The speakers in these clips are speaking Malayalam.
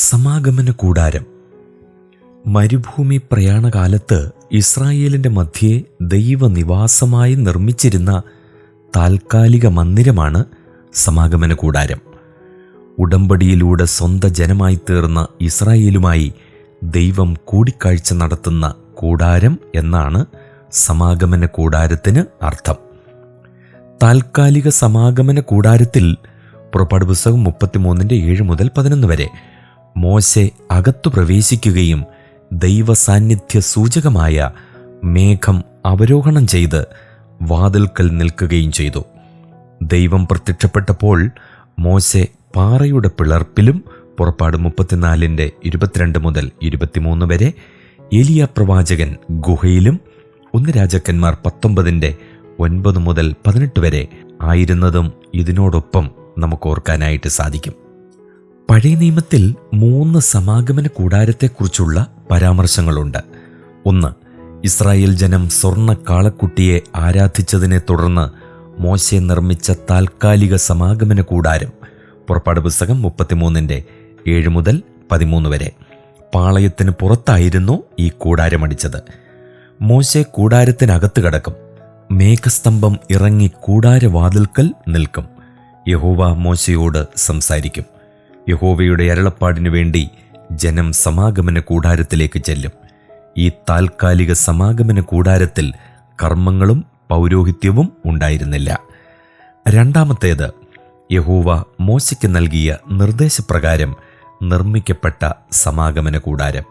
സമാഗമന കൂടാരം. മരുഭൂമി പ്രയാണകാലത്ത് ഇസ്രായേലിൻ്റെ മധ്യേ ദൈവനിവാസമായി നിർമ്മിച്ചിരുന്ന താൽക്കാലിക മന്ദിരമാണ് സമാഗമന കൂടാരം. ഉടമ്പടിയിലൂടെ സ്വന്തം ജനമായി തീർന്ന ഇസ്രായേലുമായി ദൈവം കൂടിക്കാഴ്ച നടത്തുന്ന കൂടാരം എന്നാണ് സമാഗമന കൂടാരത്തിന് അർത്ഥം. താൽക്കാലിക സമാഗമന കൂടാരത്തിൽ പുറപ്പാട് പുസ്തകം 33:7-11 വരെ മോശെ അകത്തു പ്രവേശിക്കുകയും ദൈവസാന്നിധ്യ സൂചകമായ മേഘം അവരോഹണം ചെയ്ത് വാതിൽക്കൽ നിൽക്കുകയും ചെയ്തു. ദൈവം പ്രത്യക്ഷപ്പെട്ടപ്പോൾ മോശെ പാറയുടെ പിളർപ്പിലും പുറപ്പാട് 34:22-23 വരെ ഏലിയ പ്രവാചകൻ ഗുഹയിലും 1 രാജാക്കന്മാർ 19:9-18 വരെ ആയിരുന്നതും ഇതിനോടൊപ്പം നമുക്ക് ഓർക്കാനായിട്ട് സാധിക്കും. പഴയ നിയമത്തിൽ 3 സമാഗമന കൂടാരത്തെക്കുറിച്ചുള്ള പരാമർശങ്ങളുണ്ട്. 1. ഇസ്രായേൽ ജനം സ്വർണ്ണ കാളക്കുട്ടിയെ ആരാധിച്ചതിനെ തുടർന്ന് മോശെ നിർമ്മിച്ച താൽക്കാലിക സമാഗമന കൂടാരം. പുറപ്പാട് പുസ്തകം 33:7-13 വരെ. പാളയത്തിന് പുറത്തായിരുന്നു ഈ കൂടാരമടിച്ചത്. മോശെ കൂടാരത്തിനകത്ത് കടക്കും. മേഘസ്തംഭം ഇറങ്ങി കൂടാരവാതിൽക്കൽ നിൽക്കും. യഹോവ മോശയോട് സംസാരിക്കും. യഹോവയുടെ അരുളപ്പാടിനു വേണ്ടി ജനം സമാഗമന കൂടാരത്തിലേക്ക് ചെല്ലും. ഈ താൽക്കാലിക സമാഗമന കൂടാരത്തിൽ കർമ്മങ്ങളും പൗരോഹിത്യവും ഉണ്ടായിരുന്നില്ല. രണ്ടാമത്തേത്, യഹോവ മോശയ്ക്ക് നൽകിയ നിർദ്ദേശപ്രകാരം നിർമ്മിക്കപ്പെട്ട സമാഗമന കൂടാരം.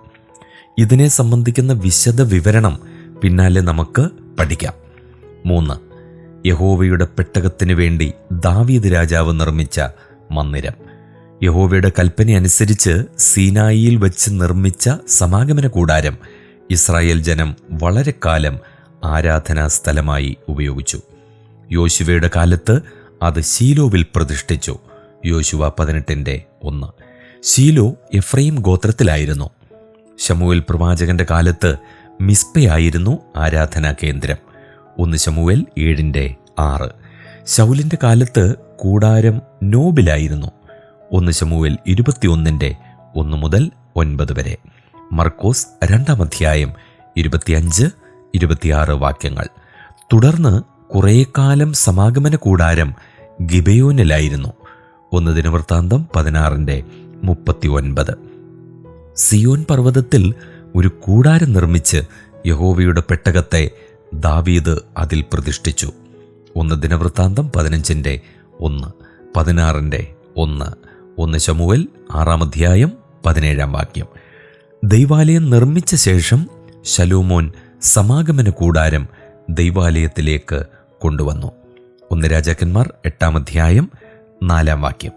ഇതിനെ സംബന്ധിക്കുന്ന വിശദ വിവരണം പിന്നാലെ നമുക്ക് പഠിക്കാം. 3. യഹോവയുടെ പെട്ടകത്തിനു വേണ്ടി ദാവീദ് രാജാവ് നിർമ്മിച്ച മന്ദിരം. യഹോവയുടെ കൽപ്പന അനുസരിച്ച് സീനായിയിൽ വെച്ച് നിർമ്മിച്ച സമാഗമന കൂടാരം ഇസ്രായേൽ ജനം വളരെ കാലം ആരാധനാ സ്ഥലമായി ഉപയോഗിച്ചു. യോശുവയുടെ കാലത്ത് അത് ശീലോവിൽ പ്രതിഷ്ഠിച്ചു. യോശുവ 18:1. ശീലോ എഫ്രൈം ഗോത്രത്തിലായിരുന്നു. ശമൂവേൽ പ്രവാചകന്റെ കാലത്ത് മിസ്പയായിരുന്നു ആരാധനാ കേന്ദ്രം. 1 ശമൂവേൽ 7:6. ശൗലിന്റെ കാലത്ത് കൂടാരം നോബിലായിരുന്നു. 1 ശമൂവേൽ 21:1-9 വരെ. മർക്കോസ് 2:25-26 വാക്യങ്ങൾ. തുടർന്ന് കുറേ കാലം സമാഗമന കൂടാരം ഗിബെയോനിലായിരുന്നു. 1 ദിനവൃത്താന്തം 16:39. സിയോൻ പർവ്വതത്തിൽ ഒരു കൂടാരം നിർമ്മിച്ച് യഹോവയുടെ പെട്ടകത്തെ ദാവീദ് അതിൽ പ്രതിഷ്ഠിച്ചു. 1 ദിനവൃത്താന്തം 15:1, 16:1, 1 ശമൂവേൽ 6:17 വാക്യം. ദൈവാലയം നിർമ്മിച്ച ശേഷം ശലോമോൻ സമാഗമന കൂടാരം ദൈവാലയത്തിലേക്ക് കൊണ്ടുവന്നു. 1 രാജാക്കന്മാർ 8-4 വാക്യം.